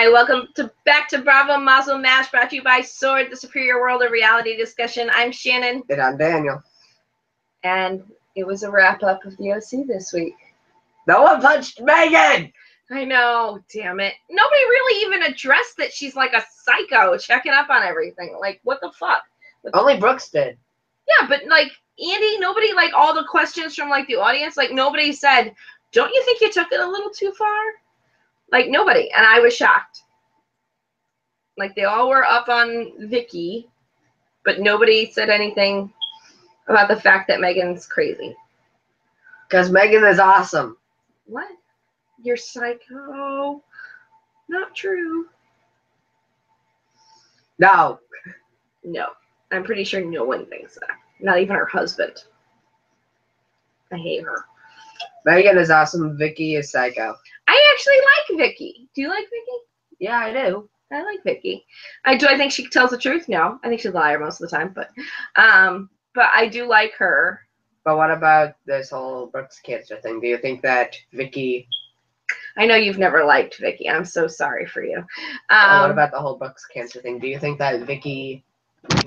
Hi, welcome back to Bravo Mazel Mash, brought to you by S.W.O.R.D, the superior world of reality discussion. I'm Shannon. And I'm Daniel. And it was a wrap-up of the OC this week. No one punched Megan! I know, damn it. Nobody really even addressed that she's like a psycho, checking up on everything. Like, what the fuck? Only Brooks did. Yeah, but like, Andy, nobody, like, all the questions from, like, the audience, like, nobody said, don't you think you took it a little too far? Like, nobody. And I was shocked. Like, they all were up on Vicky, but nobody said anything about the fact that Megan's crazy. Because Megan is awesome. What? You're psycho. Not true. No. No. I'm pretty sure no one thinks that. Not even her husband. I hate her. Megan is awesome. Vicky is psycho. I actually like Vicky. Do you like Vicky? Yeah, I do. I like Vicky. I think she tells the truth? No. I think she's a liar most of the time, but I do like her. But what about this whole Brooks cancer thing? Do you think that Vicky... I know you've never liked Vicky. I'm so sorry for you. what about the whole Brooks cancer thing? Do you think that Vicky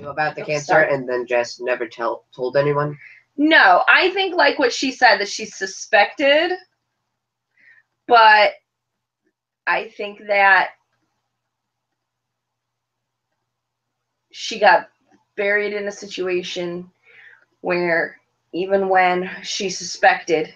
knew about the cancer and then just never told anyone? No. I think like what she said, that she suspected, but I think that she got buried in a situation where even when she suspected,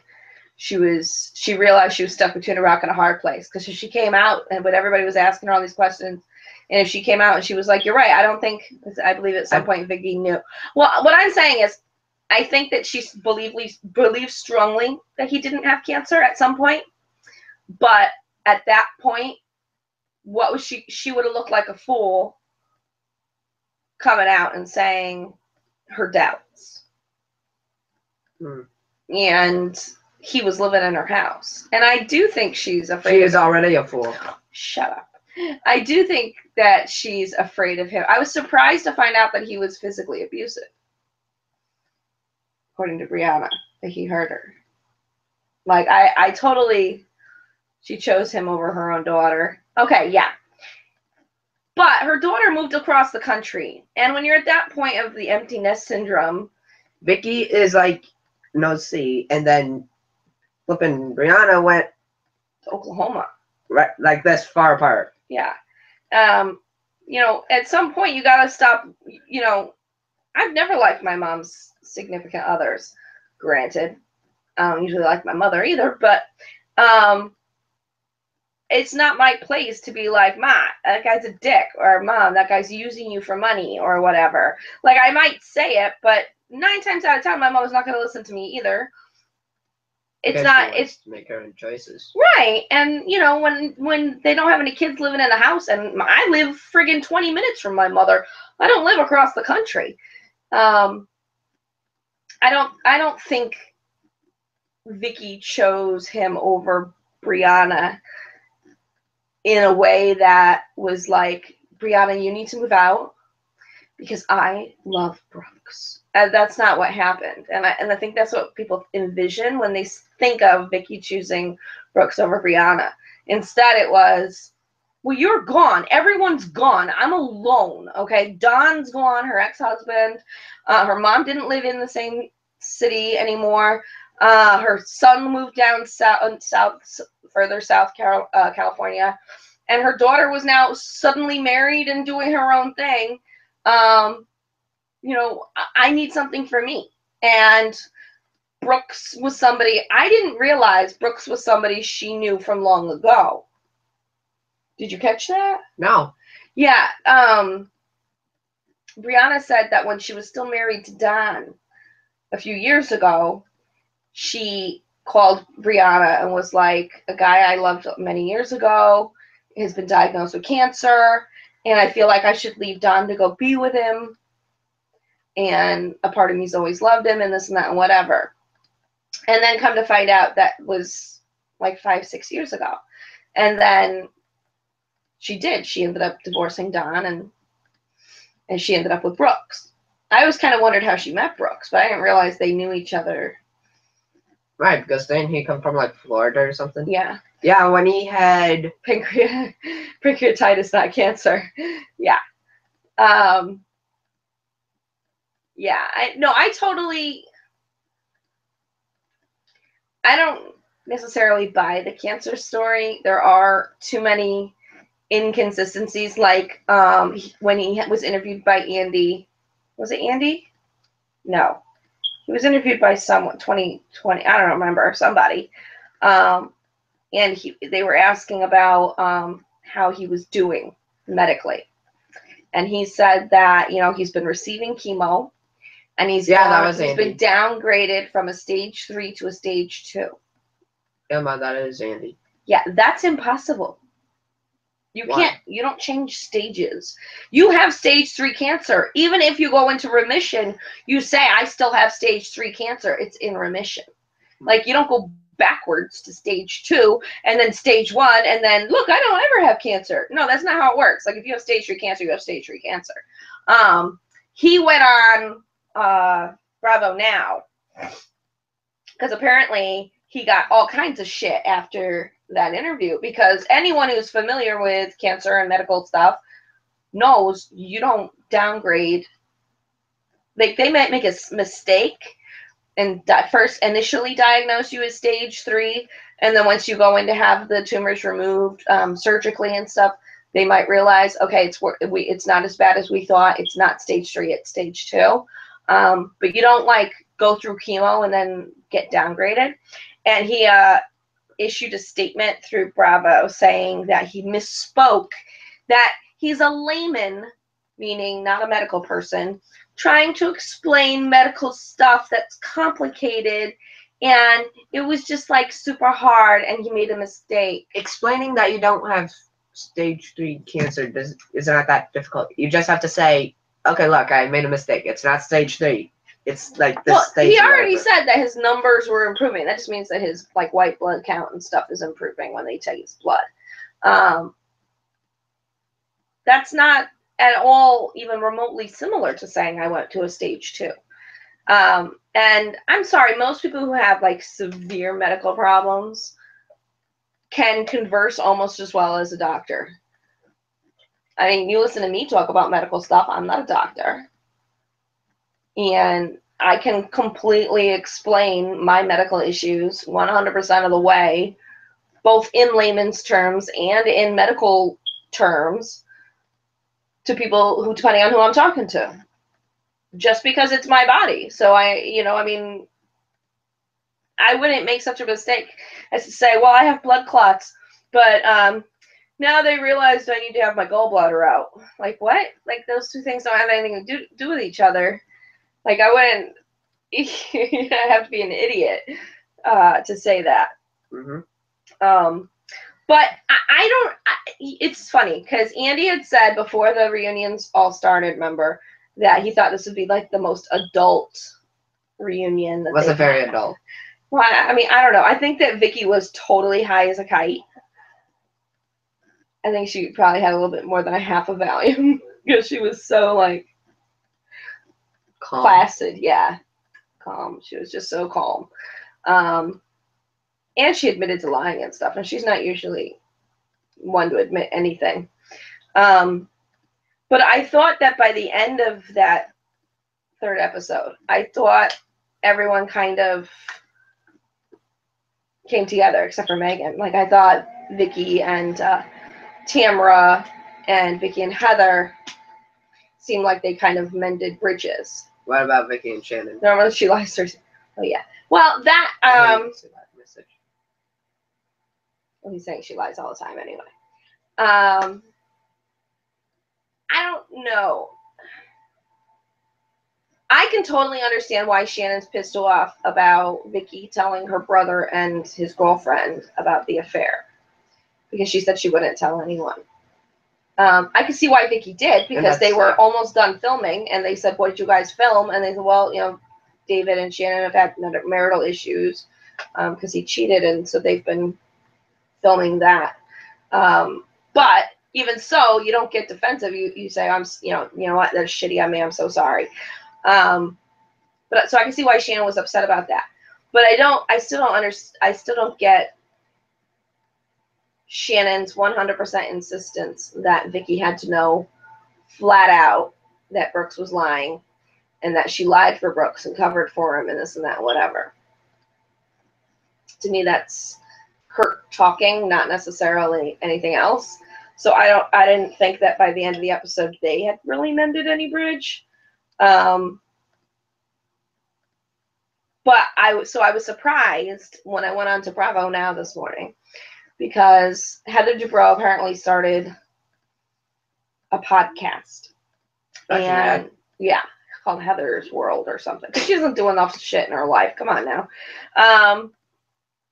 she realized she was stuck between a rock and a hard place. Because she came out, and when everybody was asking her all these questions, and if she came out and she was like, you're right, I believe at some point Vicky knew. Well, what I'm saying is, I think that she believes strongly that he didn't have cancer at some point. But at that point, what was she would have looked like a fool coming out and saying her doubts. And he was living in her house. And I do think she's afraid. She is already a fool. Shut up. I do think that she's afraid of him. I was surprised to find out that he was physically abusive. According to Brianna, that he hurt her. Like, I totally, she chose him over her own daughter. Okay, yeah. But her daughter moved across the country. And when you're at that point of the empty nest syndrome. Vicky is like, no see. And then flipping Brianna went to Oklahoma. Right, like this far apart. Yeah. You know, at some point you got to stop, you know, I've never liked my mom's significant others. Granted, I don't usually like my mother either, but it's not my place to be like, Ma, that guy's a dick, or Mom, that guy's using you for money, or whatever. Like, I might say it, but 9 times out of 10, my mom's not going to listen to me either. It's not. It's to make her own choices, right? And you know, when they don't have any kids living in the house, and I live friggin' 20 minutes from my mother. I don't live across the country. I don't think Vicky chose him over Brianna in a way that was like, Brianna, you need to move out because I love Brooks. And that's not what happened. And I think that's what people envision when they think of Vicky choosing Brooks over Brianna. Instead, it was, well, you're gone. Everyone's gone. I'm alone. Okay, Dawn's gone. Her ex-husband. Her mom didn't live in the same city anymore. Her son moved down further south, California, and her daughter was now suddenly married and doing her own thing. You know, I need something for me. And Brooks was somebody, I didn't realize Brooks was somebody she knew from long ago. Did you catch that? No. Yeah. Brianna said that when she was still married to Don a few years ago, she called Brianna and was like, a guy I loved many years ago has been diagnosed with cancer, and I feel like I should leave Don to go be with him. And a part of me's always loved him and this and that and whatever. And then come to find out that was like 5-6 years ago. And then she did. She ended up divorcing Don and she ended up with Brooks. I always kind of wondered how she met Brooks, but I didn't realize they knew each other. Right, because didn't he come from like Florida or something? Yeah. Yeah, when he had pancreatitis, not cancer. Yeah. Yeah. I don't necessarily buy the cancer story. There are too many inconsistencies, like when he was interviewed by Andy. Was it Andy? No. He was interviewed by someone, 2020, I don't remember, somebody. And they were asking about how he was doing medically. And he said that, he's been receiving chemo, and he's been downgraded from a stage 3 to a stage 2. Yeah, man, that is Andy. Yeah, that's impossible. You can't, you don't change stages. You have stage 3 cancer. Even if you go into remission, you say, I still have stage 3 cancer. It's in remission. Like, you don't go backwards to stage 2 and then stage 1 and then, look, I don't ever have cancer. No, that's not how it works. Like, if you have stage 3 cancer, you have stage 3 cancer. He went on Bravo Now because apparently he got all kinds of shit after that interview, because anyone who's familiar with cancer and medical stuff knows you don't downgrade. Like, they might make a mistake and first initially diagnose you as stage 3, and then once you go in to have the tumors removed surgically and stuff, they might realize, okay, it's not as bad as we thought. It's not stage 3, it's stage 2. But you don't like go through chemo and then get downgraded. And he issued a statement through Bravo saying that he misspoke, that he's a layman, meaning not a medical person, trying to explain medical stuff that's complicated, and it was just like super hard, and he made a mistake. Explaining that you don't have stage 3 cancer is not that difficult. You just have to say, okay, look, I made a mistake. It's not stage 3. It's like this stage. He already said that his numbers were improving. That just means that his like white blood count and stuff is improving when they take his blood. That's not at all even remotely similar to saying I went to a stage 2. And I'm sorry, most people who have like severe medical problems can converse almost as well as a doctor. I mean, you listen to me talk about medical stuff. I'm not a doctor. And I can completely explain my medical issues 100% of the way, both in layman's terms and in medical terms, to people who, depending on who I'm talking to, just because it's my body. So I wouldn't make such a mistake as to say, well, I have blood clots, but now they realized I need to have my gallbladder out. Like, what? Like, those two things don't have anything to do with each other. Like, I wouldn't, I have to be an idiot to say that. Mm-hmm. But it's funny, because Andy had said before the reunions all started, remember, that he thought this would be like the most adult reunion. Was it very adult? Well, I mean, I don't know. I think that Vicky was totally high as a kite. I think she probably had a little bit more than a half a Valium because she was so like calm. Placid. Yeah, calm. She was just so calm. And she admitted to lying and stuff, and she's not usually one to admit anything. But I thought that by the end of that 3rd episode, I thought everyone kind of came together except for Megan. Like, I thought Vicky and Tamra and Vicky and Heather seemed like they kind of mended bridges. What about Vicky and Shannon? Normally she lies to her. Oh, yeah. Well, that... well, he's saying she lies all the time anyway. I don't know. I can totally understand why Shannon's pissed off about Vicky telling her brother and his girlfriend about the affair, because she said she wouldn't tell anyone. I can see why Vicky did, because they were almost done filming, and they said, what did you guys film? And they said, well, David and Shannon have had marital issues because he cheated, and so they've been filming that. But even so, you don't get defensive. You say, I'm, you know what, that's shitty on me, I'm so sorry. But so I can see why Shannon was upset about that. But I still don't get Shannon's 100% insistence that Vicky had to know flat out that Brooks was lying and that she lied for Brooks and covered for him and this and that, whatever. To me, that's her talking, not necessarily anything else. So I didn't think that by the end of the episode they had really mended any bridge. But I was surprised when I went on to Bravo Now this morning, because Heather Dubrow apparently started a podcast. And yeah, called Heather's World or something. She doesn't do enough shit in her life. Come on now.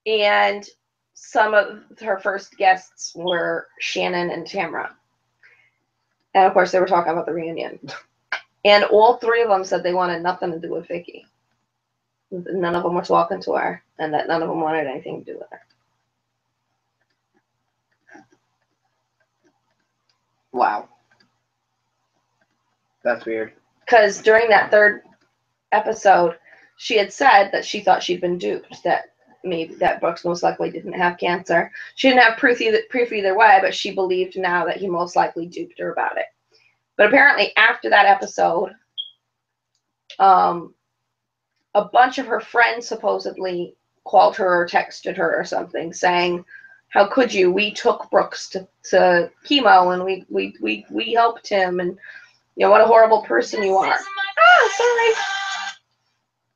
And some of her first guests were Shannon and Tamra. And of course they were talking about the reunion. And all three of them said they wanted nothing to do with Vicky. None of them were talking to her, and that none of them wanted anything to do with her. Wow. That's weird. Because during that third episode, she had said that she thought she'd been duped, that maybe that Brooks most likely didn't have cancer. She didn't have proof either way, but she believed now that he most likely duped her about it. But apparently after that episode, a bunch of her friends supposedly called her or texted her or something saying, how could you? We took Brooks to chemo and we helped him, and you know what a horrible person you are. Oh, sorry.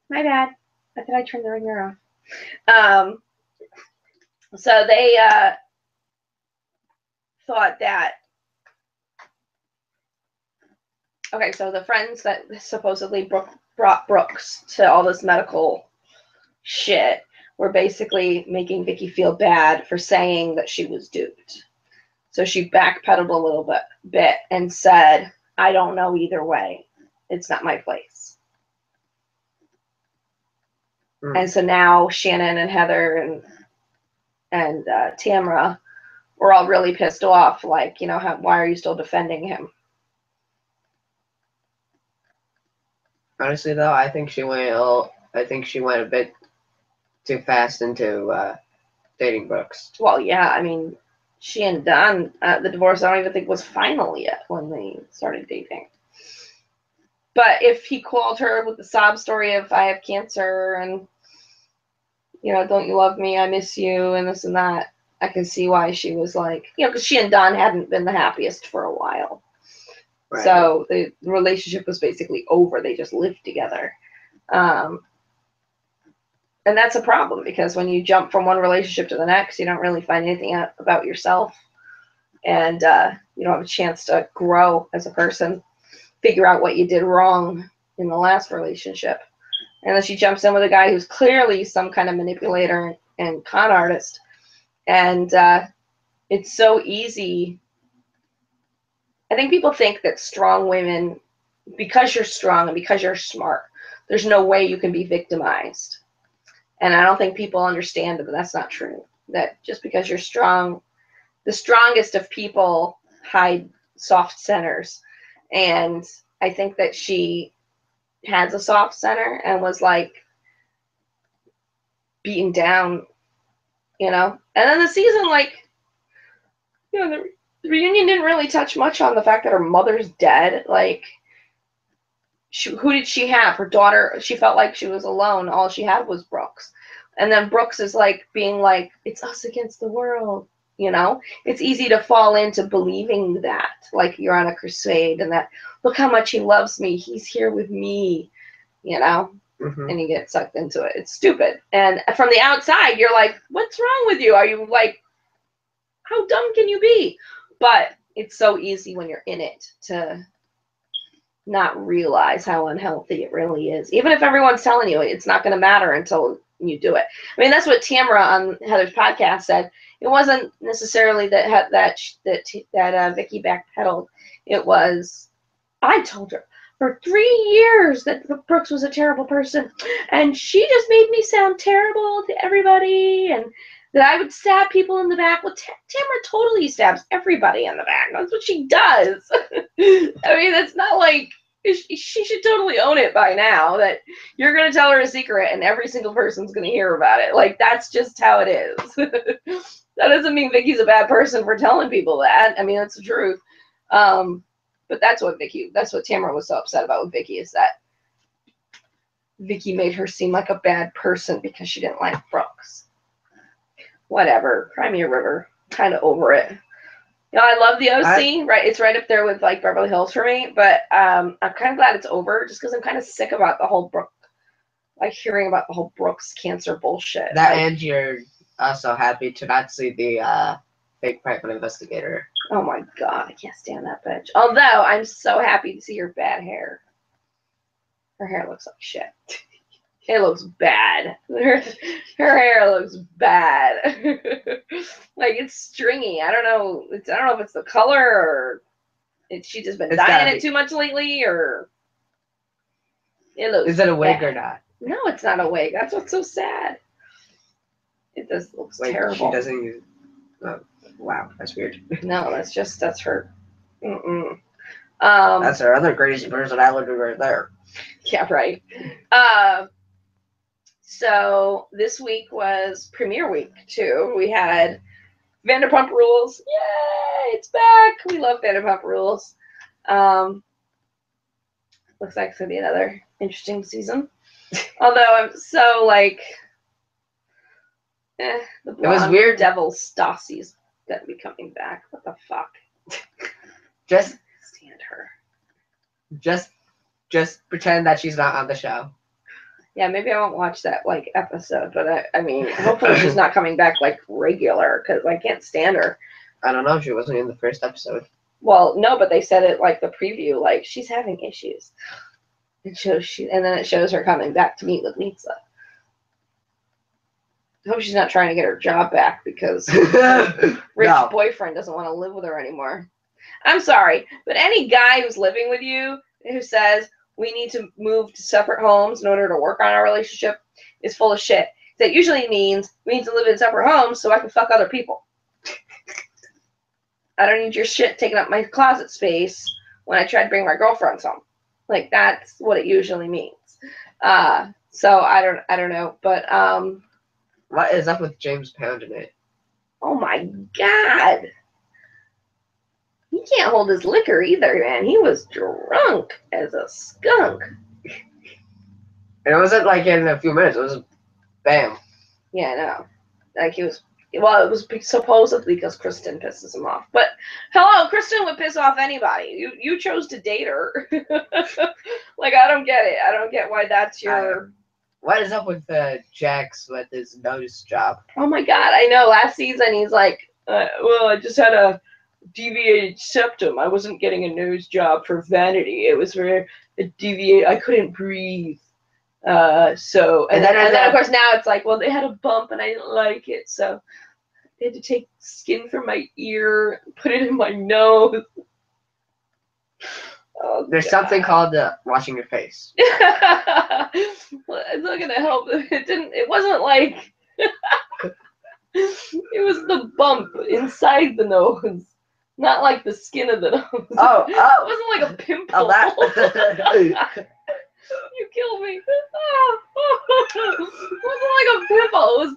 My bad. I thought I turned the ringer off. So they thought that, okay, so the friends that supposedly brought Brooks to all this medical shit were basically making Vicky feel bad for saying that she was duped. So she backpedaled a little bit and said, I don't know either way. It's not my place. And so now Shannon and Heather and Tamra were all really pissed off. Like, you know, why are you still defending him? Honestly, though, I think she went a bit too fast into dating Brooks. Well, yeah, I mean, she and Don, the divorce, I don't even think was final yet when they started dating. But if he called her with the sob story of I have cancer and, you know, don't you love me, I miss you, and this and that, I can see why she was like, you know, because she and Don hadn't been the happiest for a while. Right. So the relationship was basically over. They just lived together. And that's a problem, because when you jump from one relationship to the next, you don't really find anything out about yourself. And you don't have a chance to grow as a person, figure out what you did wrong in the last relationship. And then she jumps in with a guy who's clearly some kind of manipulator and con artist. And it's so easy. I think people think that strong women, because you're strong and because you're smart, there's no way you can be victimized. And I don't think people understand that that's not true. That just because you're strong, the strongest of people hide soft centers. And I think that she has a soft center and was like beaten down, you know. And then the season, like, you know, the reunion didn't really touch much on the fact that her mother's dead. Like, who did she have? Her daughter. She felt like she was alone. All she had was Brooks. And then Brooks is like being like, it's us against the world, you know? It's easy to fall into believing that, like you're on a crusade and that, look how much he loves me. He's here with me, you know? Mm-hmm. And you get sucked into it. It's stupid. And from the outside, you're like, what's wrong with you? Are you like, how dumb can you be? But it's so easy when you're in it to not realize how unhealthy it really is. Even if everyone's telling you, it's not going to matter until you do it. I mean, that's what Tamra on Heather's podcast said. It wasn't necessarily that Vicky backpedaled. It was, I told her for 3 years that Brooks was a terrible person, and she just made me sound terrible to everybody, and that I would stab people in the back. Well, Tamra totally stabs everybody in the back. That's what she does. I mean, it's not like, she should totally own it by now that you're going to tell her a secret and every single person's going to hear about it. Like, that's just how it is. That doesn't mean Vicky's a bad person for telling people that. I mean, that's the truth. But that's what Tamara was so upset about with Vicky, is that Vicky made her seem like a bad person because she didn't like Brooks. Whatever. Cry me a river. Kind of over it. You know, I love the OC, right? It's right up there with like Beverly Hills for me, but I'm kind of glad it's over just because I'm kind of sick about the whole hearing about the whole Brooks cancer bullshit. That, and you're also happy to not see the fake private investigator. Oh my god, I can't stand that bitch. Although I'm so happy to see her bad hair. Her hair looks like shit. It looks bad. Her hair looks bad. Like, it's stringy. I don't know if it's the color or she just been dyeing it too much lately, or it looks. Is it a wig bad. or not? No, it's not a wig. That's what's so sad. It just looks terrible. She doesn't use. Oh, wow, that's weird. No, that's her. Mm-mm. That's her other greatest personality right there. Yeah, right. So this week was premiere week too. We had Vanderpump Rules. Yay, it's back. We love Vanderpump Rules. Looks like it's gonna be another interesting season. Although I'm so like, the blonde, it was weird. Devil Stassi's gonna be coming back. What the fuck? Just stand her. Just pretend that she's not on the show. Yeah, maybe I won't watch that like episode, but I mean, hopefully she's not coming back like regular, because I can't stand her. I don't know. She wasn't in the first episode. Well, no, but they said it like the preview, like she's having issues. It shows and then it shows her coming back to meet with Lisa. I hope she's not trying to get her job back because rich boyfriend doesn't want to live with her anymore. I'm sorry, but any guy who's living with you who says we need to move to separate homes in order to work on our relationship is full of shit. That usually means we need to live in separate homes so I can fuck other people. I don't need your shit taking up my closet space when I try to bring my girlfriends home. Like, that's what it usually means. So I don't know, but what is up with James pounding it? Oh my god. He can't hold his liquor either, man. He was drunk as a skunk. And it wasn't like in a few minutes. It was bam. Yeah, I know. Like, he was. Well, it was supposedly because Kristen pisses him off. But hello, Kristen would piss off anybody. You chose to date her. Like, I don't get it. I don't get why that's your. What is up with Jax with his nose job? Oh my god, I know. Last season he's like, well, I just had a deviated septum. I wasn't getting a nose job for vanity. It was for a deviate. I couldn't breathe. And then of course now it's like, well, they had a bump and I didn't like it, so they had to take skin from my ear, put it in my nose. Oh, there's something called washing your face. Well, it's not gonna help. It wasn't like it was the bump inside the nose, not like the skin of the nose. Oh. It wasn't like a pimple. You killed me. It wasn't like a pimple. It was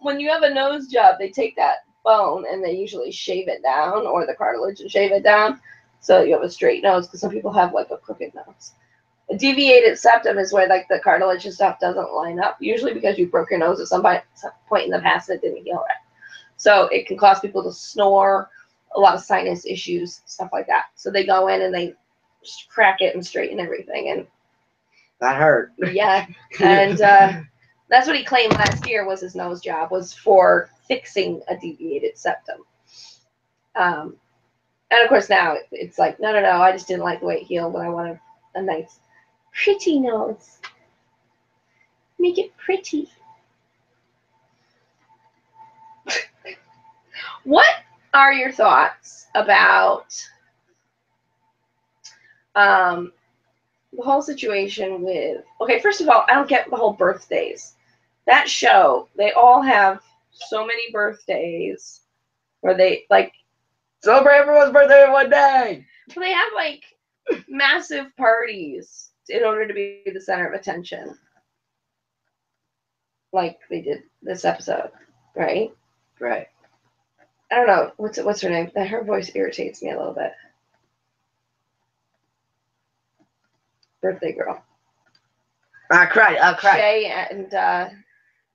when you have a nose job, they take that bone and they usually shave it down, or the cartilage, and shave it down, so you have a straight nose, because some people have like a crooked nose. A deviated septum is where like the cartilage and stuff doesn't line up, usually because you broke your nose at some point in the past and it didn't heal right. So it can cause people to snore, a lot of sinus issues, stuff like that. So they go in and they crack it and straighten everything, and that hurt. Yeah, and that's what he claimed last year was his nose job, was for fixing a deviated septum. And of course now it's like, no, I just didn't like the way it healed, but I wanted a nice, pretty nose. Make it pretty. What are your thoughts about the whole situation with, okay, first of all, I don't get the whole birthdays. That show, they all have so many birthdays where they like celebrate everyone's birthday in one day. They have like massive parties in order to be the center of attention, like they did this episode, right? Right. I don't know. What's her name? Her voice irritates me a little bit. Birthday girl. Cry. Shay and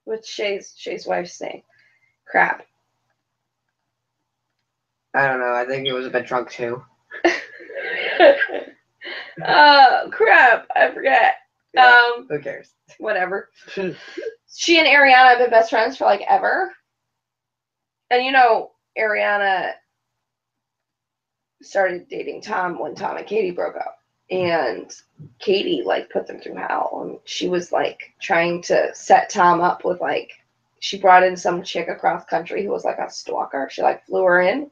what's Shay's wife's name? Crap. I don't know. I think it was a bit drunk too. Crap. I forget. Yeah, who cares? Whatever. She and Ariana have been best friends for like ever. And you know, Ariana started dating Tom when Tom and Katie broke up. And Katie like put them through hell. And she was like trying to set Tom up with like, she brought in some chick across country who was like a stalker. She like flew her in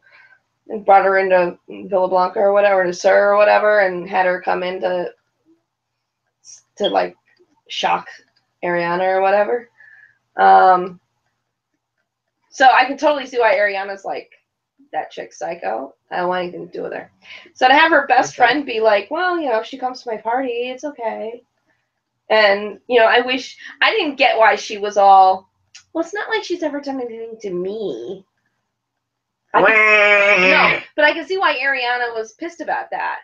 and brought her into Villa Blanca or whatever, to SUR or whatever, and had her come in to like shock Ariana or whatever. So I can totally see why Ariana's like, that chick's psycho. I don't want anything to do with her. So to have her best friend be like, well, you know, if she comes to my party, it's okay. And, you know, I didn't get why she was all, well, it's not like she's ever done anything to me. No, but I can see why Ariana was pissed about that.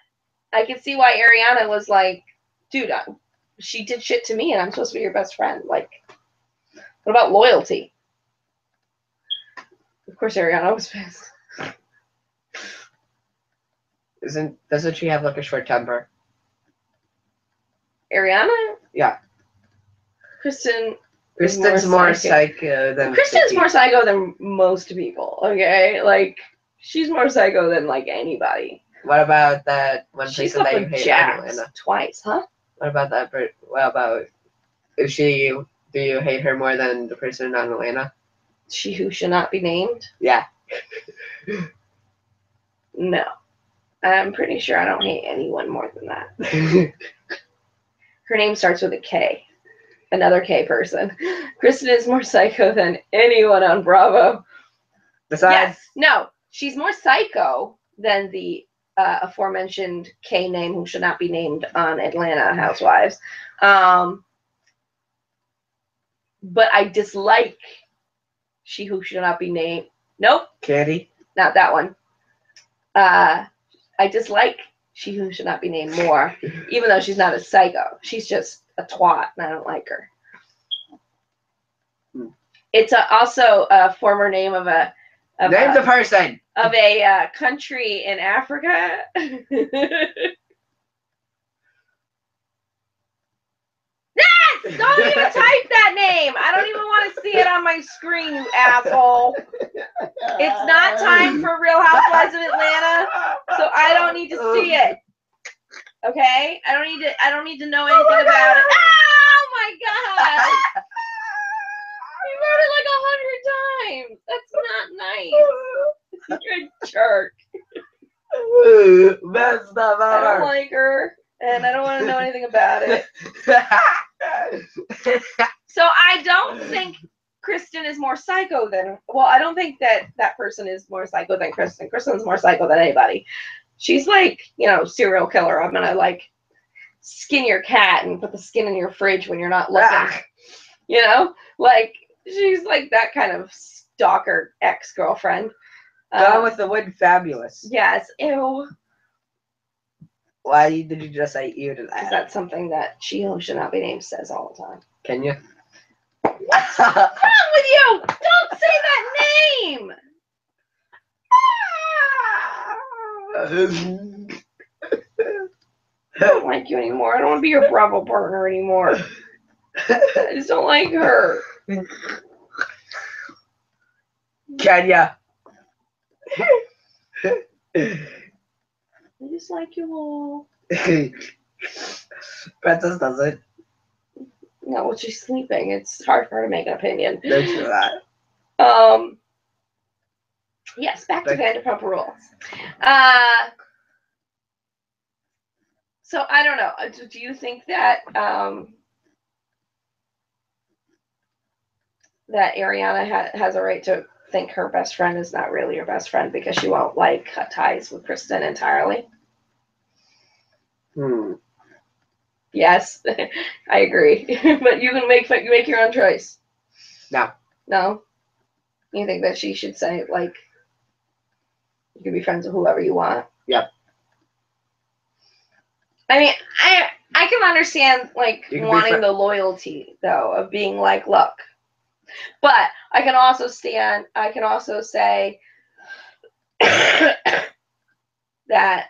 I can see why Ariana was like, dude, she did shit to me and I'm supposed to be your best friend. Like, what about loyalty? Of course, Ariana was pissed. Doesn't she have like a short temper? Ariana? Yeah. Kristen's more psycho than Kristen's more psycho than most people, okay? Like, she's more psycho than like anybody. What about that one She's person up that you with hate, Jax Atlanta? twice, huh? What about that? What about do you hate her more than the person on Atlanta? She who should not be named? Yeah. No. I'm pretty sure I don't hate anyone more than that. Her name starts with a K. Another K person. Kristen is more psycho than anyone on Bravo. Besides? Yes. No. She's more psycho than the aforementioned K name who should not be named on Atlanta Housewives. But I dislike she who should not be named. Nope. Candy? Not that one. I dislike she who should not be named more, even though she's not a psycho. She's just a twat, and I don't like her. It's also a former name of a... Name the person! Of a country in Africa. Yes! Don't even type that name! I don't even want to see it on my screen, you asshole. It's not time for Real Housewives of Atlanta, so I don't need to see it. Okay? I don't need to know anything about it. Oh my god! You wrote it like 100 times. That's not nice. You're a jerk. Best stuff ever. I don't like her, and I don't want to know anything about it. So I don't think Kristen is more psycho than... Well, I don't think that person is more psycho than Kristen. Kristen's more psycho than anybody. She's like, you know, serial killer. I'm gonna like skin your cat and put the skin in your fridge when you're not looking. You know, like she's like that kind of stalker ex-girlfriend. Gone with the wind, fabulous. Yes, ew. Why did you just say ew to that? Because that's something that she who should not be named says all the time. Can you? What's wrong with you? Don't say that name! I don't like you anymore. I don't want to be your Bravo partner anymore. I just don't like her. Kenya. I just like you all. Princess doesn't. No, well, she's sleeping. It's hard for her to make an opinion. Don't you that? Yes, back to Vanderpump Rules. So I don't know. Do you think that that Ariana has a right to think her best friend is not really her best friend because she won't like cut ties with Kristen entirely? Yes, I agree. But you can make your own choice. No. No? You think that she should say, like, you can be friends with whoever you want? Yep. I mean, I can understand, like, wanting the loyalty, though, of being like, look. But I can also say that,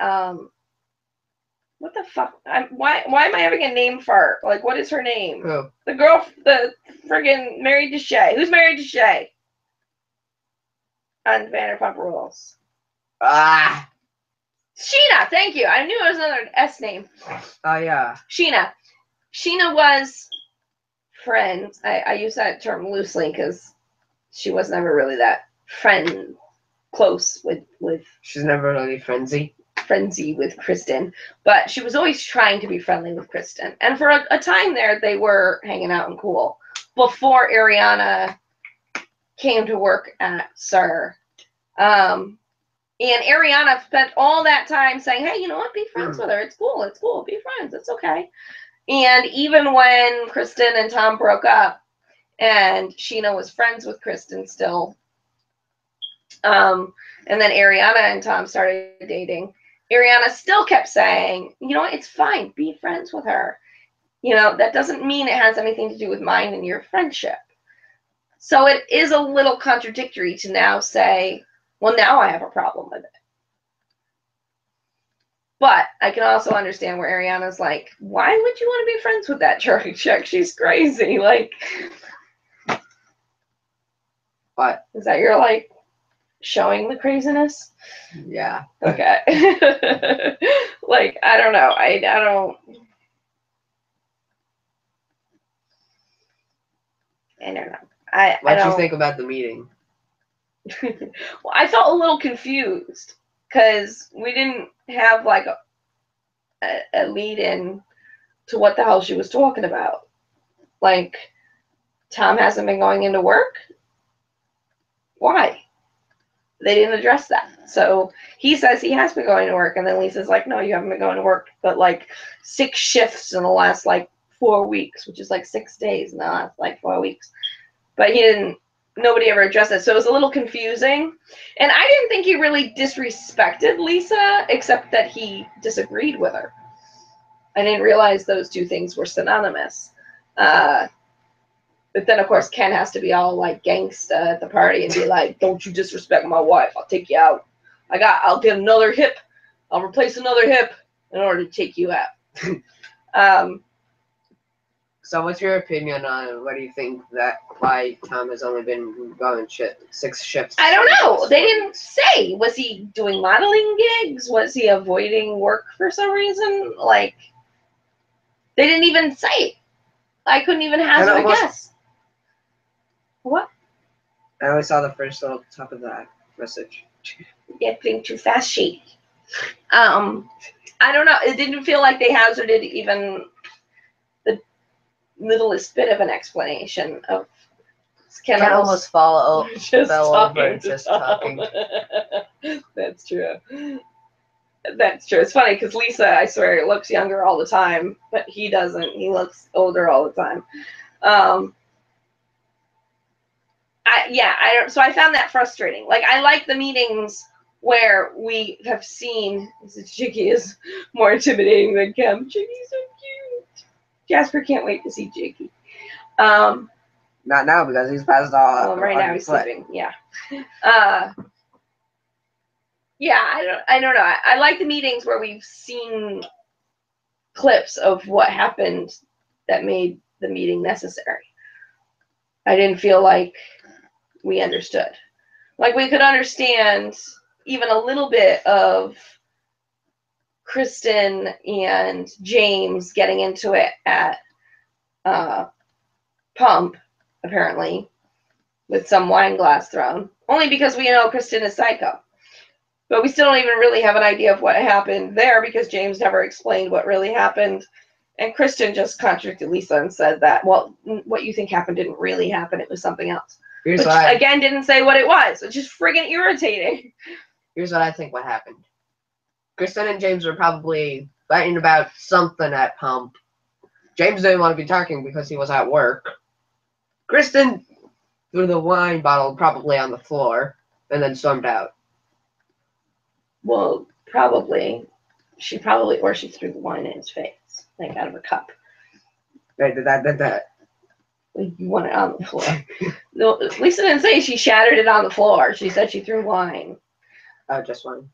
what the fuck? Why am I having a name for her? Like, what is her name? Who? The girl, the friggin' married to Shay. Who's married to Shay? On Vanderpump Rules. Sheena, thank you. I knew it was another S name. Oh, yeah. Sheena. Sheena was friends. I use that term loosely because she was never really that close with. She's never really frenzy with Kristen, but she was always trying to be friendly with Kristen. And for a time there, they were hanging out and cool before Ariana came to work at S.W.O.R.D. And Ariana spent all that time saying, hey, you know what? Be friends with her. It's cool. It's cool. Be friends. It's okay. And even when Kristen and Tom broke up and Sheena was friends with Kristen still, and then Ariana and Tom started dating, Ariana still kept saying, you know what? It's fine. Be friends with her. You know, that doesn't mean it has anything to do with mine and your friendship. So it is a little contradictory to now say, well, now I have a problem with it. But I can also understand where Ariana's like, why would you want to be friends with that jerk chick? She's crazy. Like, what? Is that your, like, showing the craziness? Yeah. Okay. Like, I don't know. I don't know. What did you think about the meeting? Well, I felt a little confused because we didn't have like a lead in to what the hell she was talking about. Like, Tom hasn't been going into work? Why? They didn't address that. So he says he has been going to work, and then Lisa's like, no, you haven't been going to work, but like 6 shifts in the last like 4 weeks, which is like 6 days in the last like 4 weeks. But nobody ever addressed it. So it was a little confusing. And I didn't think he really disrespected Lisa, except that he disagreed with her. I didn't realize those two things were synonymous. But then, of course, Ken has to be all like gangsta at the party and be like, don't you disrespect my wife. I'll take you out. I'll get another hip. I'll replace another hip in order to take you out. So what's your opinion on what do you think why Tom has only been going 6 shifts? I don't know. They didn't say. Was he doing modeling gigs? Was he avoiding work for some reason? Like, they didn't even say. I couldn't even hazard a guess. What? I only saw the first little top of that message. Getting too fast, shady. I don't know. It didn't feel like they hazarded even the littlest bit of an explanation of Ken almost fell over just talking. That's true. That's true. It's funny because Lisa, I swear, looks younger all the time, but he doesn't. He looks older all the time. So I found that frustrating. Like, I like the meetings where we have seen Jiggy is more intimidating than Kim. Jiggy's so cute. Jasper can't wait to see Jiggy. Not now because he's passed off. Well, right now he's sleeping. Yeah. Yeah, I don't know. I like the meetings where we've seen clips of what happened that made the meeting necessary. I didn't feel like we understood. Like, we could understand even a little bit of Kristen and James getting into it at Pump, apparently, with some wine glass thrown. Only because we know Kristen is psycho. But we still don't even really have an idea of what happened there because James never explained what really happened. And Kristen just contradicted Lisa and said that, well, what you think happened didn't really happen. It was something else. Which, again, didn't say what it was, which is friggin' irritating. Here's what I think what happened. Kristen and James were probably fighting about something at Pump. James didn't want to be talking because he was at work. Kristen threw the wine bottle probably on the floor and then stormed out. Well, probably. She threw the wine in his face, like out of a cup. Right, did that. You want it on the floor. No, Lisa didn't say she shattered it on the floor. She said she threw wine. Oh, just wine.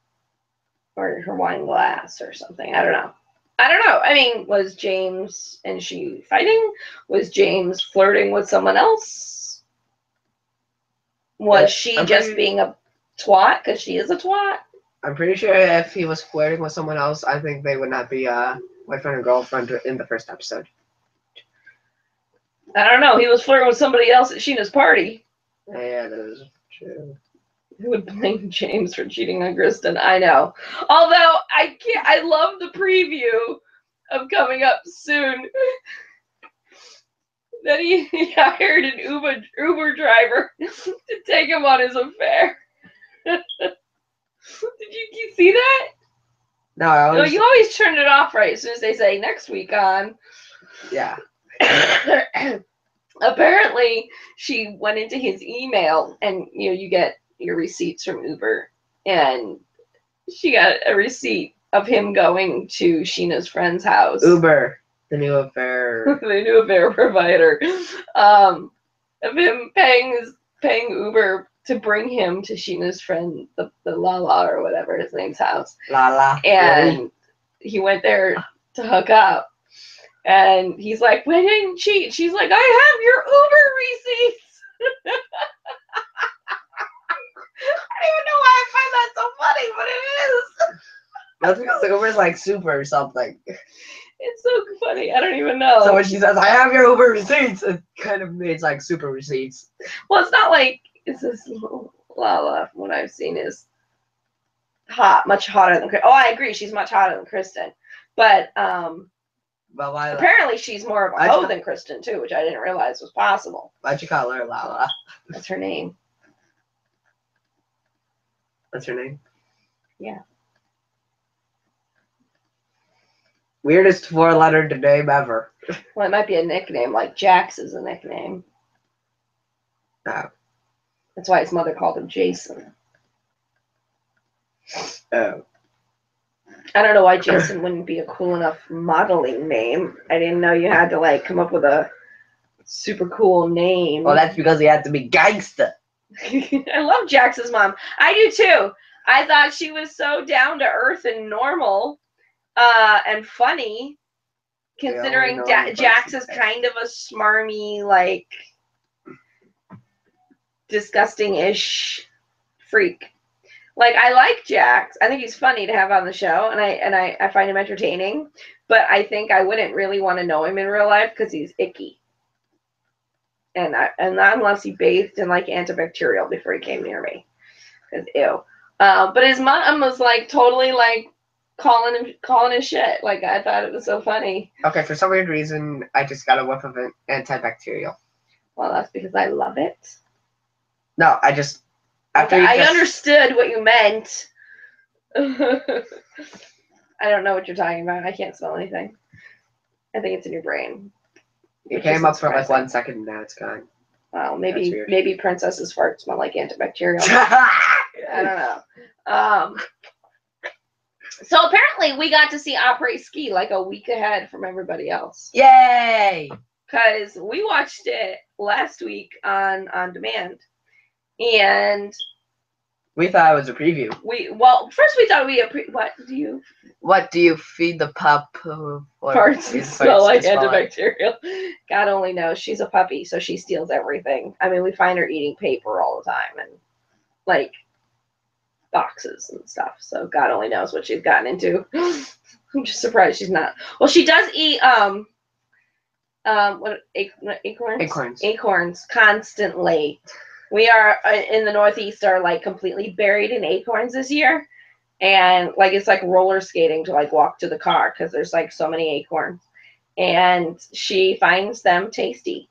Or her wine glass or something. I don't know. I mean, was James and she fighting? Was James flirting with someone else? Was she just being a twat because she is a twat? I'm pretty sure if he was flirting with someone else, I think they would not be boyfriend and girlfriend in the first episode. I don't know. He was flirting with somebody else at Sheena's party. Yeah, that is true. Who would blame James for cheating on Kristen? I know. Although I love the preview of coming up soon. That he hired an Uber driver to take him on his affair. Did you see that? No, you always turn it off right as soon as they say next week on. Yeah. Apparently, she went into his email, and you get your receipts from Uber, and she got a receipt of him going to Sheena's friend's house. Uber, the new affair. The new affair provider. Of him paying Uber to bring him to Sheena's friend, the Lala or whatever his name's house. Lala. And really? he went there to hook up. And he's like, "We didn't cheat." She's like, "I have your Uber receipts." I don't even know why I find that so funny, but it is. That's because Uber's like super or something. It's so funny. I don't even know. So when she says, "I have your Uber receipts," it kind of means like super receipts. Well, it's not like it's this Lala. What I've seen is hot, much hotter than Kristen. Oh, I agree. She's much hotter than Kristen, but Well, why? Apparently, she's more of a hoe than Kristen too, which I didn't realize was possible. Why'd you call her Lala? That's her name. That's her name? Yeah. Weirdest four-letter name ever. Well, it might be a nickname, like Jax is a nickname. Oh. That's why his mother called him Jason. Oh. I don't know why Jason wouldn't be a cool enough modeling name. I didn't know you had to like come up with a super cool name. Well, that's because he had to be gangster. I love Jax's mom. I do too. I thought she was so down to earth and normal, and funny, considering Jax is kind of a smarmy, like, disgusting-ish freak. Like, I like Jax. I think he's funny to have on the show, and I find him entertaining. But I think I wouldn't really want to know him in real life because he's icky. And not unless he bathed in like antibacterial before he came near me, because ew. But his mom was like totally like calling his shit. Like I thought it was so funny. Okay, for some weird reason, I just got a whiff of an antibacterial. Well, that's because I love it. No, I just after I understood what you meant. I don't know what you're talking about. I can't smell anything. I think it's in your brain. It came up for like 1 second and now it's gone. Well, maybe princesses' farts smell like antibacterial. I don't know. So apparently we got to see Après Ski like a week ahead from everybody else. Yay! Because we watched it last week on demand. And we thought it was a preview. First we thought What do you feed the pup? Farts smell like antibacterial. God only knows. She's a puppy, so she steals everything. I mean, we find her eating paper all the time and like boxes and stuff. So God only knows what she's gotten into. I'm just surprised she's not. Well, she does eat acorns? Acorns constantly. We are in the Northeast are like completely buried in acorns this year. And like it's like roller skating to like walk to the car because there's like so many acorns. And she finds them tasty.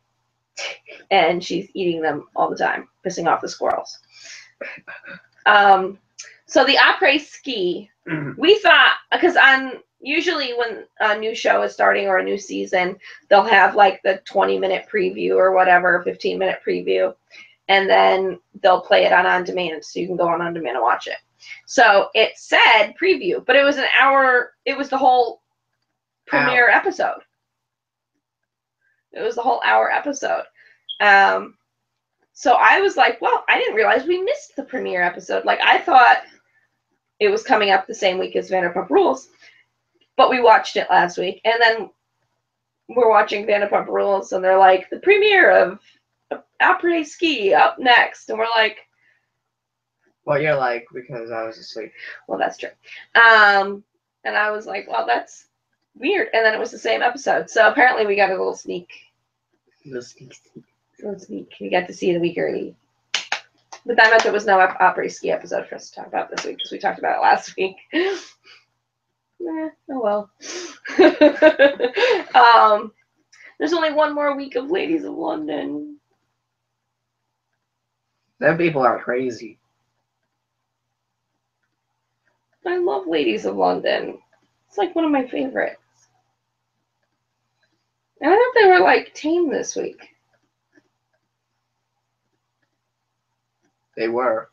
And she's eating them all the time, pissing off the squirrels. So the Après Ski, we thought, because usually when a new show is starting or a new season, they'll have like the 20-minute preview or whatever, 15-minute preview. and then they'll play it on demand, so you can go on demand and watch it. So it said preview, but it was an hour. It was the whole premiere episode. It was the whole hour episode. So I was like, well, I didn't realize we missed the premiere episode. Like, I thought it was coming up the same week as Vanderpump Rules, but we watched it last week, and then we're watching Vanderpump Rules, and they're like, the premiere of Après Ski up next, and we're like, well, you're like, because I was asleep. Well, that's true. And I was like, well, that's weird. And then it was the same episode. So apparently we got a little sneak. Little sneak. We got to see it a week early. But that meant there was no Après Ski episode for us to talk about this week because we talked about it last week. Oh well. There's only one more week of Ladies of London. Them people are crazy. I love Ladies of London. It's like one of my favorites. And I thought they were like tame this week. They were.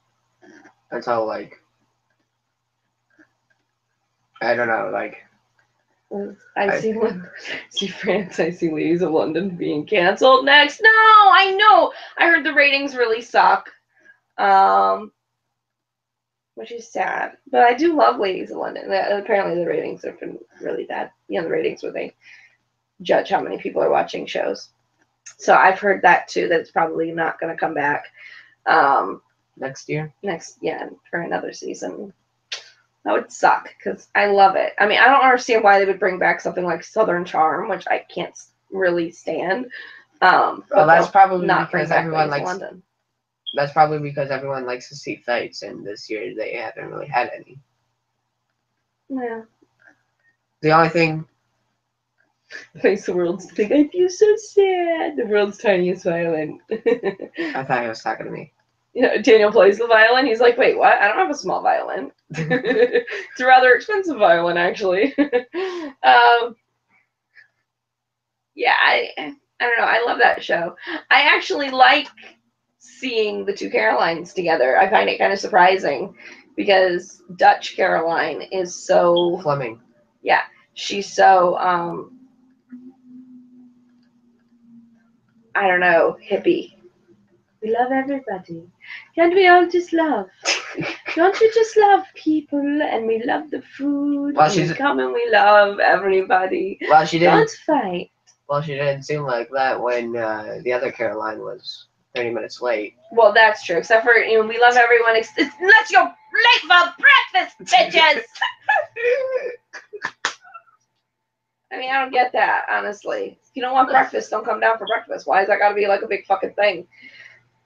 Until like, I don't know, like. I see France, I see Ladies of London being canceled next. No, I know. I heard the ratings really suck. Which is sad. But I do love Ladies of London. Apparently the ratings have been really bad. You know, the ratings where they judge how many people are watching shows. So I've heard that too, that it's probably not going to come back. Next year? For another season. That would suck, because I love it. I mean, I don't understand why they would bring back something like Southern Charm, which I can't really stand. Well, that's probably not because everyone likes London. That's probably because everyone likes to see fights, and this year they haven't really had any. Yeah. The only thing... Face the world's big. I feel so sad. The world's tiniest violin. I thought he was talking to me. You know, Daniel plays the violin. He's like, wait, what? I don't have a small violin. It's a rather expensive violin, actually. Yeah, I don't know. I love that show. I actually like seeing the two Carolines together. I find it kind of surprising because Dutch Caroline is so... Fleming. Yeah, she's so, I don't know, hippie. We love everybody. Can't we all just love? Don't we just love people, and we love the food, well, and we come and we love everybody. Well, she didn't. Don't fight. Well, she didn't seem like that when the other Caroline was 30 minutes late. Well, that's true, except for, you know, we love everyone. Let's go late for breakfast, bitches! I mean, I don't get that, honestly. If you don't want breakfast, don't come down for breakfast. Why is that got to be like a big fucking thing?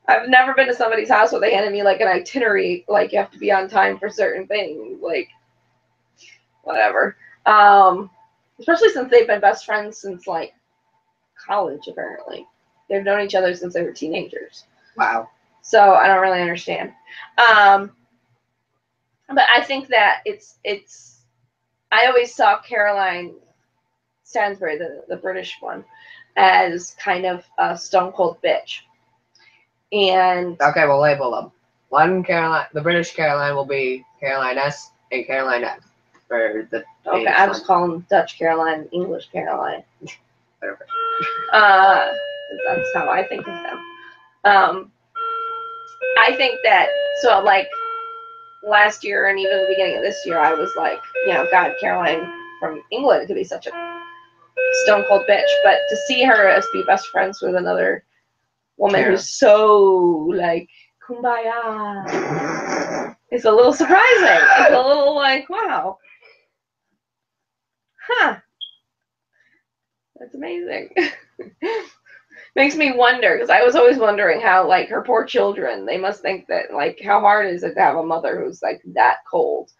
I've never been to somebody's house where they handed me like an itinerary, like you have to be on time for certain things, like whatever. Especially since they've been best friends since like college, apparently. They've known each other since they were teenagers. Wow. So I don't really understand. But I think that it's. I always saw Caroline Stansbury, the British one, as kind of a stone cold bitch. And okay, we'll label them. One Caroline, the British Caroline will be Caroline S and Caroline F for the. Okay, I was calling Dutch Caroline English Caroline. Perfect. That's how I think of them. I think that so like last year and even the beginning of this year, I was like, you know, God, Caroline from England could be such a stone cold bitch, but to see her as be best friends with another woman who's so like kumbaya, it's a little surprising. It's a little like, wow, huh? That's amazing. Makes me wonder, because I was always wondering how, like, her poor children, they must think that, like, how hard is it to have a mother who's, like, that cold?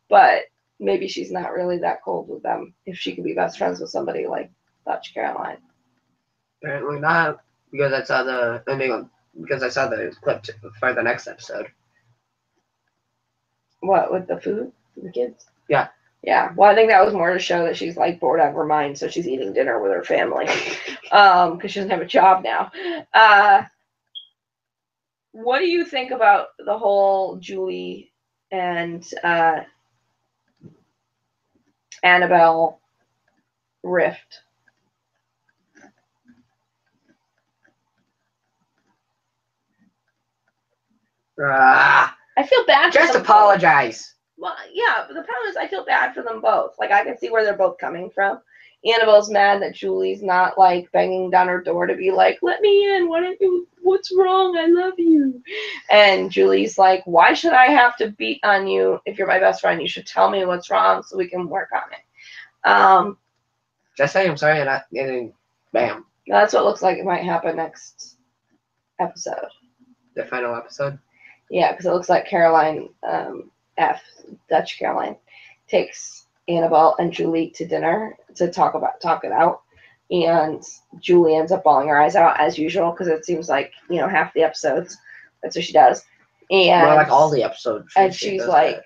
But maybe she's not really that cold with them if she could be best friends with somebody like Dutch Caroline. Apparently not, because I saw the clip for the next episode. What, with the food? The kids? Yeah. Yeah, well, I think that was more to show that she's, like, bored out of her mind, so she's eating dinner with her family. Because she doesn't have a job now. What do you think about the whole Julie and Annabelle rift? Ah, I feel bad. just for them apologize. Both. Well, yeah, but the problem is I feel bad for them both. Like I can see where they're both coming from. Annabelle's mad that Julie's not like banging down her door to be like, "Let me in. Why don't you? What's wrong? I love you." And Julie's like, "Why should I have to beat on you if you're my best friend? You should tell me what's wrong so we can work on it." Just say I'm sorry, and then bam, That's what looks like it might happen next episode. the final episode. Yeah, because it looks like Caroline Dutch Caroline, takes Annabelle and Julie to dinner to talk it out, and Julie ends up bawling her eyes out as usual because it seems like half the episodes that's what she does, and More like all the episodes. And she's like,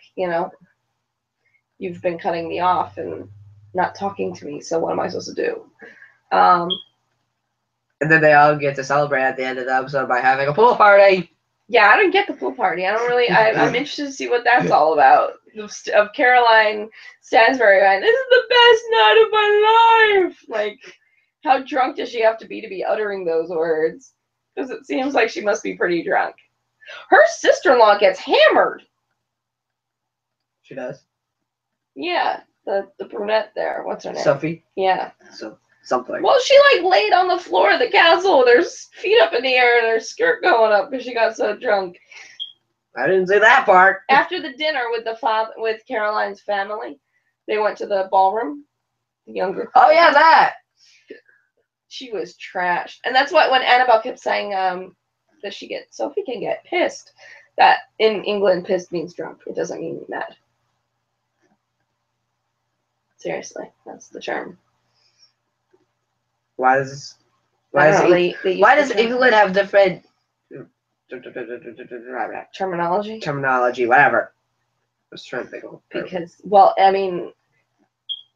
you've been cutting me off and not talking to me, so what am I supposed to do? And then they all get to celebrate at the end of the episode by having a pool party. Yeah, I didn't get the pool party. I don't really. I'm interested to see what that's all about. Of Caroline Stansbury going, "This is the best night of my life." Like, how drunk does she have to be uttering those words? Because it seems like she must be pretty drunk. Her sister-in-law gets hammered. She does. Yeah, the brunette there. What's her name? Sophie. Yeah. So something. Well, she like laid on the floor of the castle with her feet up in the air and her skirt going up because she got so drunk. I didn't see that part. After the dinner with Caroline's family, they went to the ballroom. The younger. Oh yeah, that. She was trashed, and that's what when Annabelle kept saying that Sophie can get pissed. That in England, pissed means drunk. It doesn't mean mad. Seriously, that's the term. Why does England have different terminology? Whatever. I was trying to think of because, well, I mean,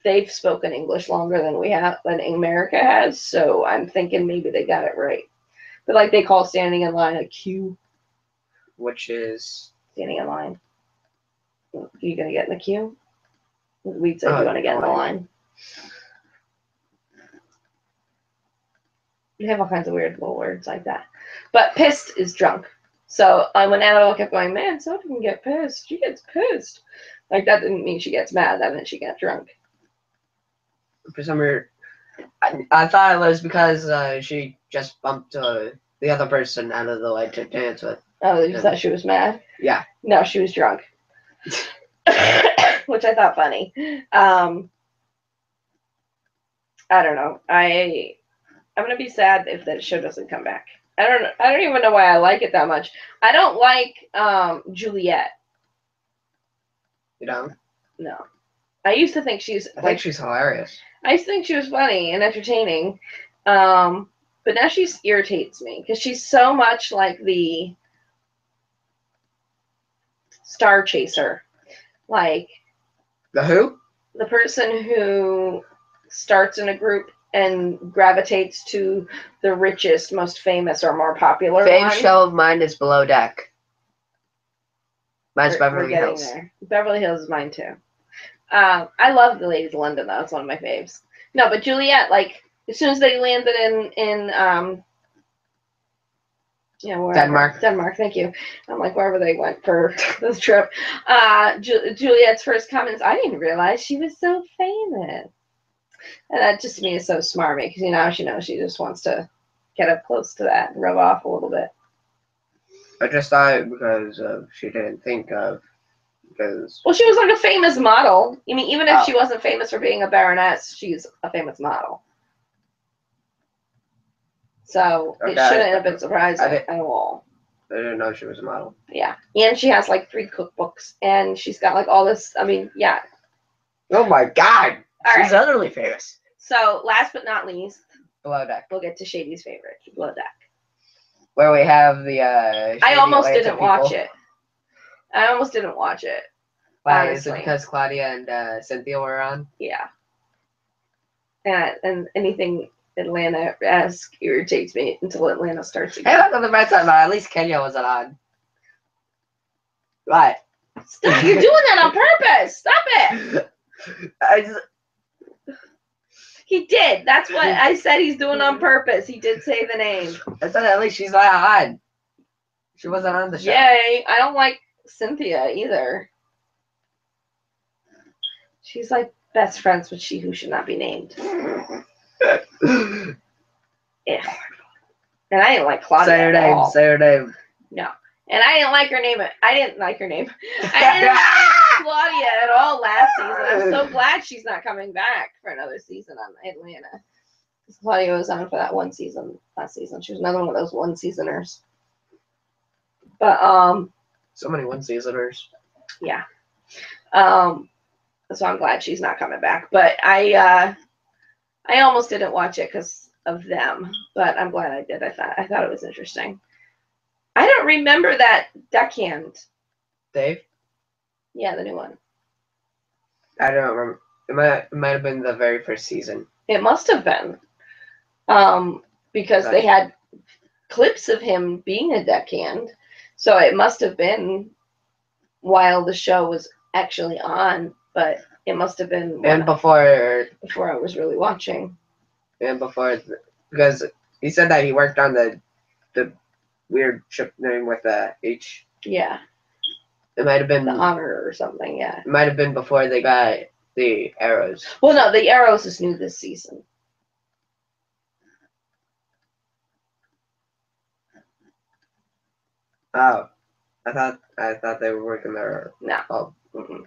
they've spoken English longer than America has, so I'm thinking maybe they got it right. But like they call standing in line a queue, which is standing in line. Are you gonna get in the queue? We'd say you want to get in the line. You have all kinds of weird little words like that. But pissed is drunk. So when Annabelle kept going, man, Sophie can get pissed. She gets pissed. Like that didn't mean she gets mad. That meant she got drunk. For some reason, I thought it was because she just bumped the other person out of the way to dance with. Oh, you thought she was mad? Yeah. No, she was drunk. Which I thought funny. I don't know. I'm gonna be sad if that show doesn't come back. I don't even know why I like it that much. I don't like Juliet. You don't? No. I used to think she's hilarious. I used to think she was funny and entertaining. But now she irritates me because she's so much like the star chaser. Like the who? The person who starts in a group and gravitates to the richest, most famous, or more popular Favorite show of mine is Below Deck. Mine's Beverly Hills. There. Beverly Hills is mine too. I love The Ladies of London though. It's one of my faves. No, but Juliet, like as soon as they landed in Denmark. Thank you. I'm like wherever they went for this trip. Juliet's first comments, I didn't realize she was so famous. And that just to me is so smarmy because she knows she just wants to get up close to that and rub off a little bit. I just thought because she didn't think of well, she was like a famous model. I mean, even if she wasn't famous for being a baroness, she's a famous model. So it shouldn't have been surprising at all. I didn't know she was a model. Yeah, and she has like 3 cookbooks, and she's got like all this. I mean, yeah. Oh my God, she's utterly famous. So last but not least, Below Deck. We'll get to Shady's favorite, Below Deck, where we have the. I almost didn't watch it. Why? Is it because Claudia and Cynthia were on? Yeah. And anything Atlanta-esque irritates me until Atlanta starts Hey, again. look on the bright side, man. At least Kenya wasn't on. Right. Stop! You're doing that on purpose. Stop it. I just, He did. That's what I said. He's doing on purpose. He did say the name. I said at least she's not on. She wasn't on the show. Yay! I don't like Cynthia either. She's like best friends with she who should not be named. Yeah. And I didn't like Claudia. Say her at name. all. Say her name. No. And I didn't like her name. I didn't like Claudia at all last season. I'm so glad she's not coming back for another season on Atlanta. Because Claudia was on for that one season last season. She was another one of those one seasoners. But so many one seasoners. Yeah. So I'm glad she's not coming back. But I almost didn't watch it because of them. But I'm glad I did. I thought it was interesting. I don't remember that deckhand. Dave? Yeah, the new one. I don't remember. It might have been the very first season. It must have been. Because they had clips of him being a deckhand. So it must have been while the show was actually on, but it must have been before I was really watching. And before, because he said that he worked on the weird ship name with a H. Yeah. It might have been the Honor or something. Yeah. It might have been before they got the arrows. Well, no, the arrows is new this season. Oh, I thought they were working there. No. Oh. Mm-mm.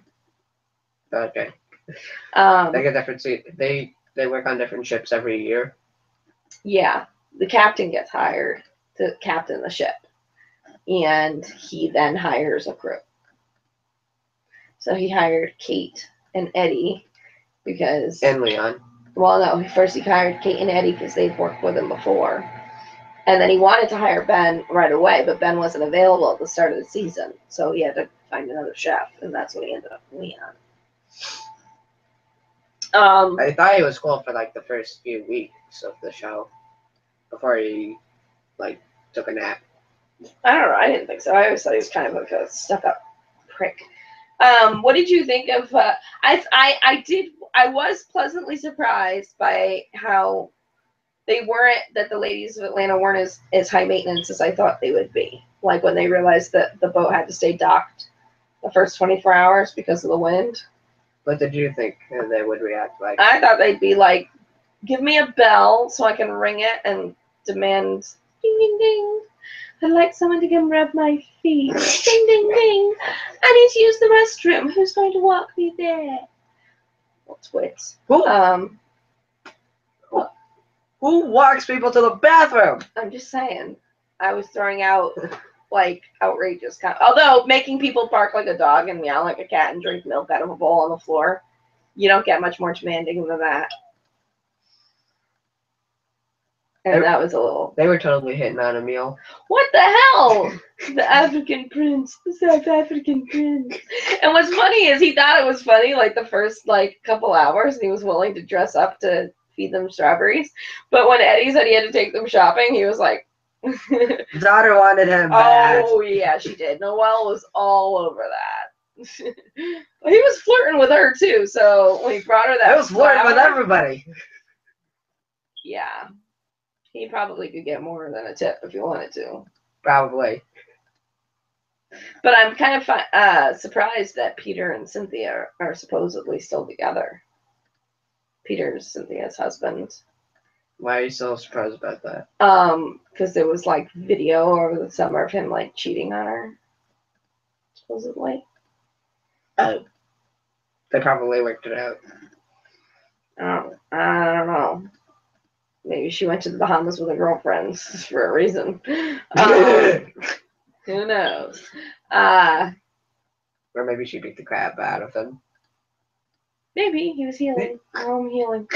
Okay. They get different. They work on different ships every year. Yeah, the captain gets hired to captain the ship, and he then hires a crew. So he hired Kate and Eddie because. And Leon. Well, no, first he hired Kate and Eddie because they've worked with him before. And then he wanted to hire Ben right away, but Ben wasn't available at the start of the season. So he had to find another chef, and that's when he ended up with Leon. I thought he was cool for like the first few weeks of the show before he like took a nap. I don't know. I didn't think so. I always thought he was kind of like a stuck-up prick. What did you think of? I was pleasantly surprised by how that the ladies of Atlanta weren't as high maintenance as I thought they would be. Like when they realized that the boat had to stay docked the first 24 hours because of the wind. What did you think they would react like? I thought they'd be like, give me a bell so I can ring it and demand, ding, ding, ding. I'd like someone to come rub my feet. Ding, ding, ding. I need to use the restroom. Who's going to walk me there? Well, twits. Who walks people to the bathroom? I'm just saying. I was throwing out, like, outrageous although making people bark like a dog and meow like a cat and drink milk out of a bowl on the floor, you don't get much more demanding than that. And that was a little... They were totally hitting on a meal. What the hell? The African prince. The South African prince. And what's funny is he thought it was funny, like, the first, like, couple hours, and he was willing to dress up to feed them strawberries. But when Eddie said he had to take them shopping, he was like... Daughter wanted him bad. Oh, yeah, she did. Noelle was all over that. He was flirting with her, too, so when he brought her that... He was flirting with everybody. Yeah. He probably could get more than a tip if he wanted to. Probably. But I'm kind of surprised that Peter and Cynthia are supposedly still together. Peter's Cynthia's husband. Why are you so surprised about that? Because there was like video over the summer of him like cheating on her. Supposedly. Oh. They probably worked it out. I don't know. Maybe she went to the Bahamas with her girlfriends for a reason. Who knows? Or maybe she beat the crap out of him. Maybe he was healing. I'm healing.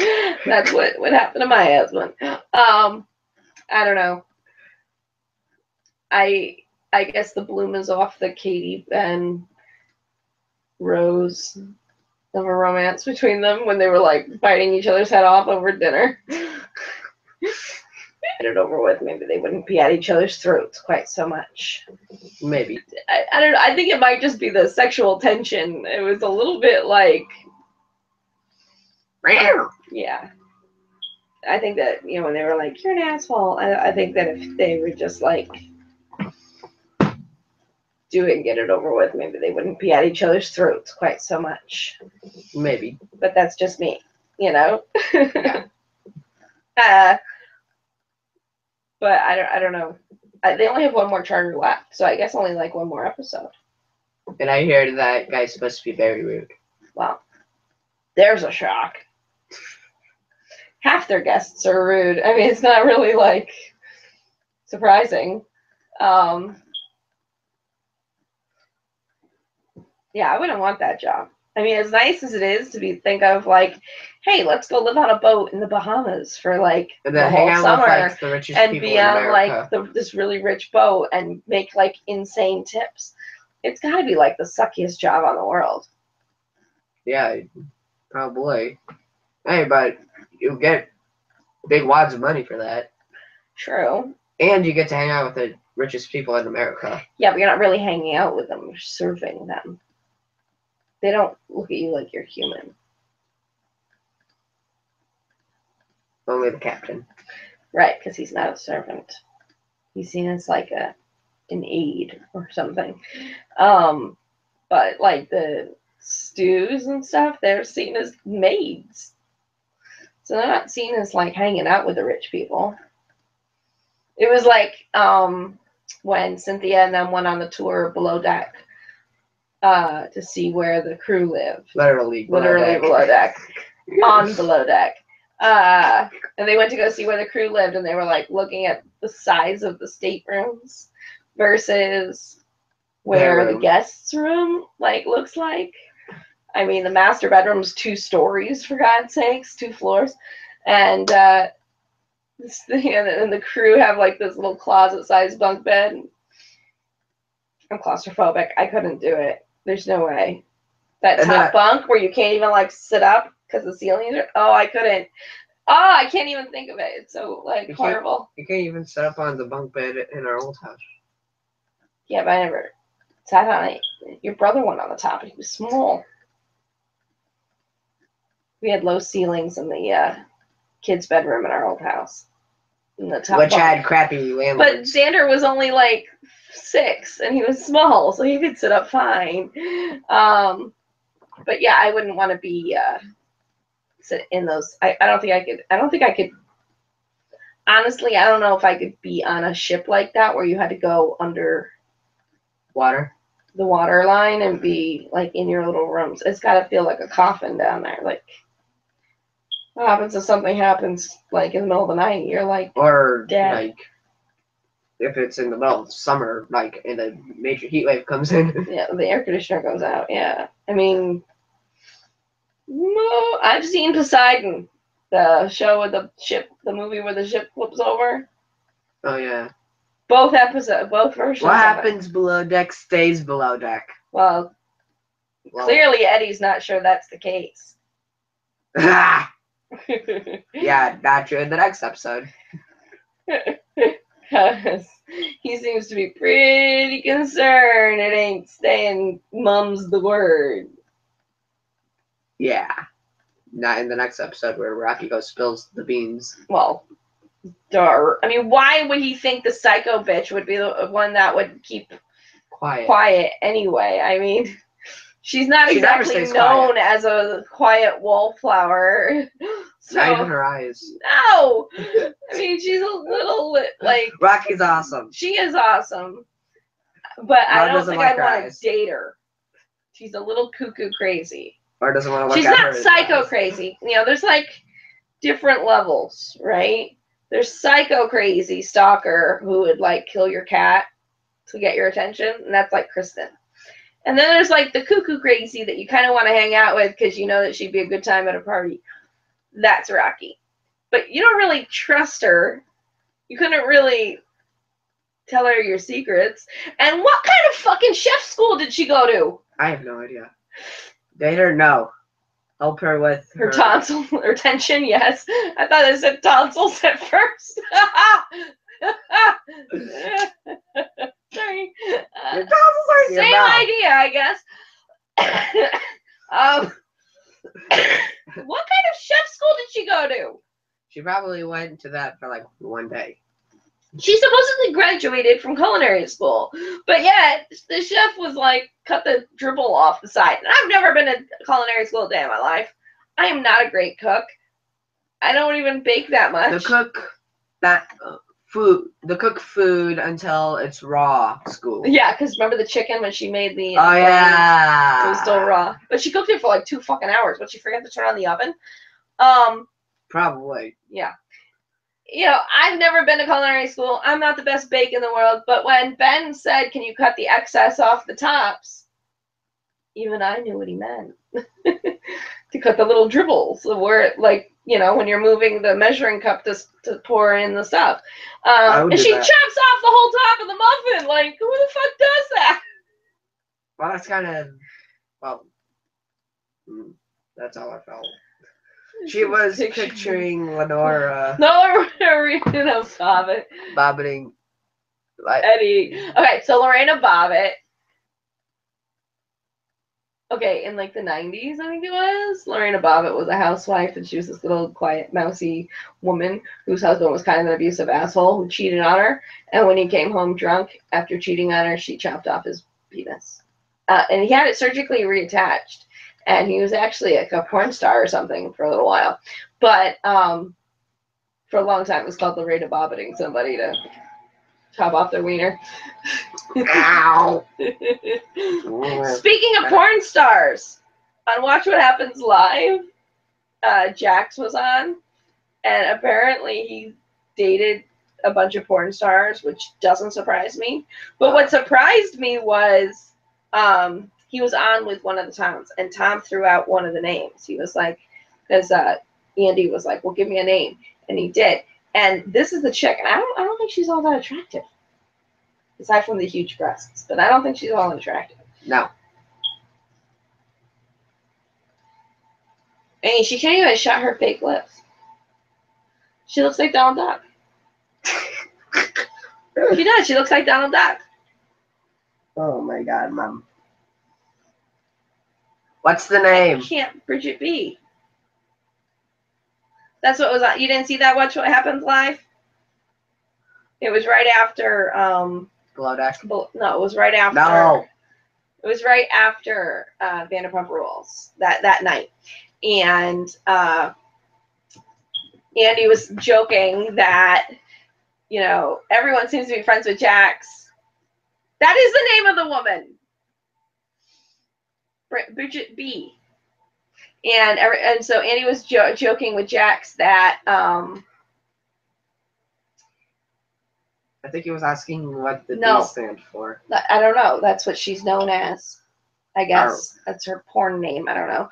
That's what happened to my husband. I don't know. I guess the bloom is off the Katie and Rose of a romance between them when they were like biting each other's head off over dinner. Get it over with. Maybe they wouldn't be at each other's throats quite so much. Maybe. I don't know. I think it might just be the sexual tension. It was a little bit like, yeah. I think that, when they were like, you're an asshole, I think that if they were just like, do it and get it over with, maybe they wouldn't be at each other's throats quite so much. Maybe. But that's just me, Yeah. But I don't know. They only have one more charter left, so I guess only like one more episode. And I hear that guy's supposed to be very rude. Well, there's a shock. Half their guests are rude. I mean, it's not really like surprising. Yeah, I wouldn't want that job. I mean, as nice as it is to think of like, hey, let's go live on a boat in the Bahamas for like the whole summer with, like, the richest and people be in on America. like this really rich boat and make like insane tips. It's got to be like the suckiest job on the world. Yeah, probably. Hey, but you get big wads of money for that. True. And you get to hang out with the richest people in America. Yeah, but you're not really hanging out with them. You're serving them. They don't look at you like you're human. Only the captain. Right, because he's not a servant. He's seen as like an aide or something. But like the stews and stuff, they're seen as maids. So they're not seen as like hanging out with the rich people. It was like when Cynthia and them went on the tour below deck to see where the crew lived. Literally below deck. On below deck. And they went to go see where the crew lived, and they were like looking at the size of the staterooms versus where the guests' room like looks like. I mean, the master bedroom's 2 stories, for God's sakes, 2 floors, and the crew have like this little closet-sized bunk bed. I'm claustrophobic. I couldn't do it. There's no way. That top bunk where you can't even like sit up because the ceilings are. Oh, I couldn't. Oh, I can't even think of it. It's so like horrible. You can't even sit up on the bunk bed in our old house. Yeah, but I never sat on it. Your brother went on the top. He was small. We had low ceilings in the kids' bedroom in our old house. In the top Which bunk. had crappy landlords. But Xander was only like 6, and he was small, so he could sit up fine. But yeah, I wouldn't want to be sit in those. I don't think I could. I don't think I could. Honestly, I don't know if I could be on a ship like that where you had to go under the water line and be like in your little rooms. It's got to feel like a coffin down there. Like, what happens if something happens like in the middle of the night? You're like, or dead. Like if it's in the middle of summer, like and a major heat wave comes in. Yeah, the air conditioner goes out. Yeah, I mean, I've seen Poseidon, the show with the ship, the movie where the ship flips over. Oh yeah. Both versions. What happens below deck stays below deck. Well, clearly Eddie's not sure that's the case. Yeah, not true in the next episode. Because he seems to be pretty concerned it ain't staying mum's the word. Yeah. Not in the next episode where Rocky spills the beans. Well, I mean, why would he think the psycho bitch would be the one that would keep quiet anyway? I mean, she exactly known as a quiet wallflower. So, not even her eyes. No! I mean, she's a little, like... Rocky's awesome. She is awesome. But I don't think I'd want to date her. She's a little cuckoo crazy. Or doesn't want to look She's at her. She's not psycho crazy. You know, there's, like, different levels, right? There's psycho crazy stalker who would, like, kill your cat to get your attention. And that's, like, Kristen. And then there's, like, the cuckoo crazy that you kind of want to hang out with because you know that she'd be a good time at a party. That's Rocky. But you don't really trust her. You couldn't really tell her your secrets. And what kind of fucking chef school did she go to? I have no idea. Date her? No. Help her with her tonsil or tension. Yes, I thought it said tonsils at first. Sorry. Your tonsils are in your Same mouth. idea, I guess. What kind of chef school did she go to? She probably went to that for like one day. She supposedly graduated from culinary school, but yet the chef was like, cut the dribble off the side. And I've never been to culinary school a day in my life. I am not a great cook. I don't even bake that much. The cook food until it's raw school. Yeah, because remember the chicken when she made the Oh yeah, it was still raw. But she cooked it for like 2 fucking hours. But she forgot to turn on the oven. Probably. Yeah. You know, I've never been to culinary school. I'm not the best bake in the world. But when Ben said, can you cut the excess off the tops? Even I knew what he meant. To cut the little dribbles where it, like, you know, when you're moving the measuring cup to pour in the stuff. And she chops off the whole top of the muffin. Like, who the fuck does that? Well, that's kind of, well, that's how I felt. She was picturing Lenora. No, Lorena Bobbitt. Bobbiting. Like, Eddie. Okay, so Lorena Bobbitt. Okay, in like the 90s, I think it was, Lorena Bobbitt was a housewife, and she was this little quiet, mousy woman whose husband was kind of an abusive asshole who cheated on her. And when he came home drunk after cheating on her, she chopped off his penis. And he had it surgically reattached. And he was actually like a porn star or something for a little while. But for a long time, it was called Lorena Bobbitting somebody to chop off their wiener. ow. Speaking of porn stars, on Watch What Happens Live, Jax was on, and apparently he dated a bunch of porn stars, which doesn't surprise me. But what surprised me was he was on with one of the Toms, and Tom threw out one of the names. He was like, because Andy was like, well, give me a name, and he did. And this is the chick, and I don't think she's all that attractive, aside from the huge breasts, but I don't think she's all that attractive. No. I mean, she can't even shut her fake lips. She looks like Donald Duck. She does. She looks like Donald Duck. Oh my God, Mom. What's the name? I can't. Bridget B. That's what was on. You didn't see that Watch What Happens Live? It was right after. Below Deck? No, it was right after. No. It was right after Vanderpump Rules that night. And Andy was joking that, you know, everyone seems to be friends with Jax. That is the name of the woman. Bridget B. And so Andy was joking with Jax that I think he was asking what the No. D stand for. I don't know. That's what she's known as. I guess that's her porn name. I don't know.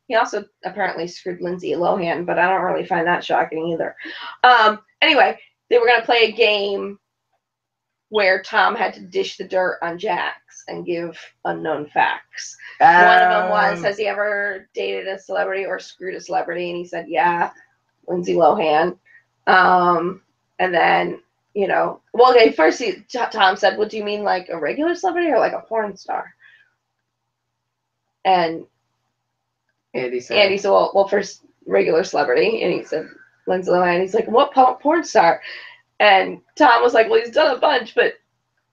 He also apparently screwed Lindsay Lohan, but I don't really find that shocking either. Anyway, they were going to play a game where Tom had to dish the dirt on Jax and give unknown facts. One of them was, has he ever dated a celebrity or screwed a celebrity? And he said, yeah, Lindsay Lohan. And then, you know, well, okay, first Tom said, well, do you mean like a regular celebrity or like a porn star? And Andy said, well, first regular celebrity. And he said, Lindsay Lohan. He's like, what porn star? And Tom was like, well, he's done a bunch, but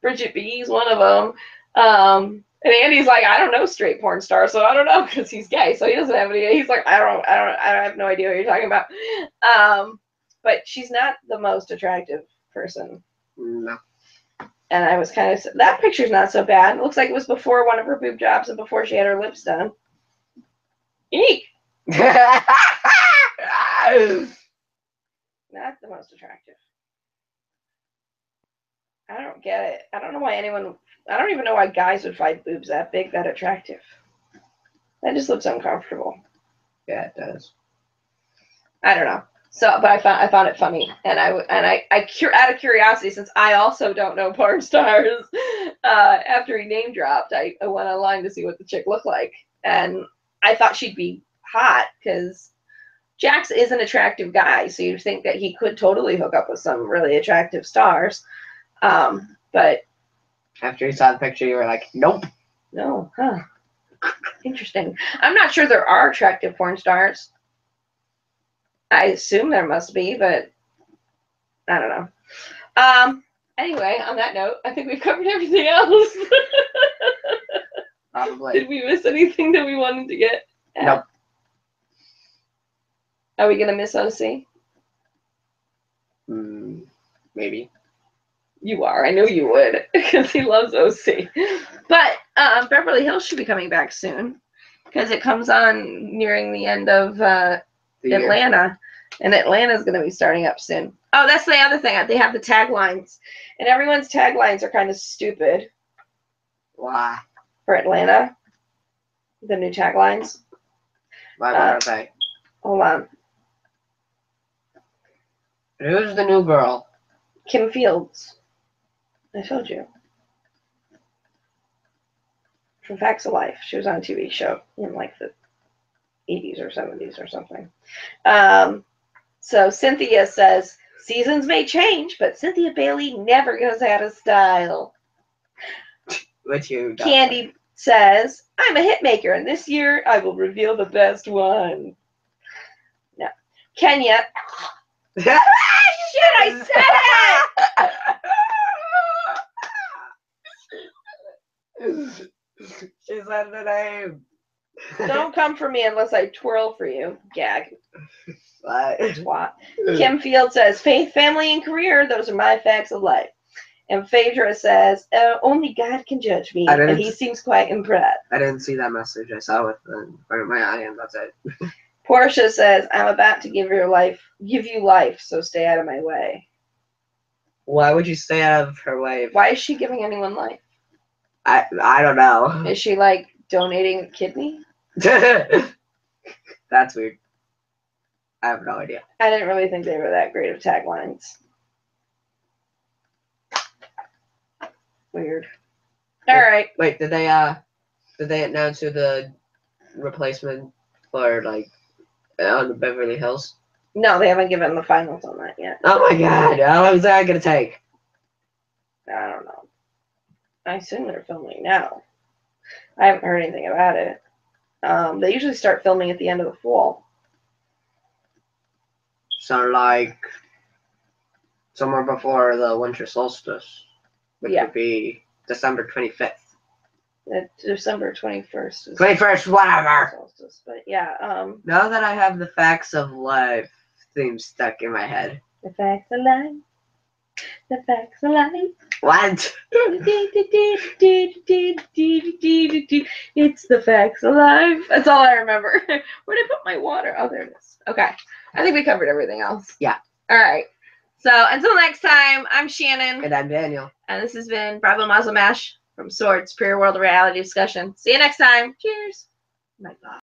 Bridget B's one of them. And Andy's like, I don't know straight porn star, so I don't know, because he's gay, so he doesn't have any. He's like, I have no idea what you're talking about. But she's not the most attractive person. No. And I was kind of, that picture's not so bad. It looks like it was before one of her boob jobs and before she had her lips done. Eek. Not the most attractive. I don't get it. I don't know why I don't even know why guys would find boobs that big, that attractive. That just looks uncomfortable. Yeah, it does. I don't know. So, but I found it funny, and I out of curiosity, since I also don't know porn stars, after he name dropped, I went online to see what the chick looked like, and I thought she'd be hot because Jax is an attractive guy, so you'd think that he could totally hook up with some really attractive stars. But after you saw the picture, you were like, nope. No, huh. Interesting. I'm not sure there are attractive porn stars. I assume there must be, but I don't know. Anyway, on that note, I think we've covered everything else. Probably. Did we miss anything that we wanted to get? Nope. Are we gonna miss OC? Maybe. You are. I know you would, because he loves OC. But Beverly Hills should be coming back soon, because it comes on nearing the end of Atlanta, and Atlanta's going to be starting up soon. Oh, that's the other thing. They have the taglines, and everyone's taglines are kind of stupid. Why? For Atlanta, the new taglines. Why are they? Hold on. Who's the new girl? Kim Fields. I told you. From Facts of Life. She was on a TV show in like the 80s or 70s or something. So Cynthia says, seasons may change, but Cynthia Bailey never goes out of style. Which you don't. Candy says, I'm a hit maker, and this year I will reveal the best one. No. Kenya. Shit, I said it! She said the name. Don't come for me unless I twirl for you. Gag. What? Twat. Kim Field says, faith, family, and career, those are my facts of life. And Phaedra says, only God can judge me, and he seems quite impressed. I didn't see that message. I saw it in front of my eye, and that's it. Portia says, I'm about to give you life, so stay out of my way. Why would you stay out of her way? Why is she giving anyone life? I don't know. Is she like donating a kidney? That's weird. I have no idea. I didn't really think they were that great of taglines. Weird. All right. Wait, did they announce who the replacement for like on the Beverly Hills? No, they haven't given the finals on that yet. Oh my god, how long is that gonna take? I don't know. I assume they're filming now. I haven't heard anything about it. They usually start filming at the end of the fall. So like somewhere before the winter solstice, which would be December 25th. December 21st. 21st, whatever. Solstice. But yeah. Now that I have the Facts of Life theme stuck in my head. The facts of life. The facts of life. What? It's the facts of life. That's all I remember. Where'd I put my water? Oh, there it is. Okay. I think we covered everything else. Yeah. All right. So until next time, I'm Shannon. And I'm Daniel. And this has been Bravo Mazel Mash from S.W.O.R.D, Superior World Reality Discussion. See you next time. Cheers. My God.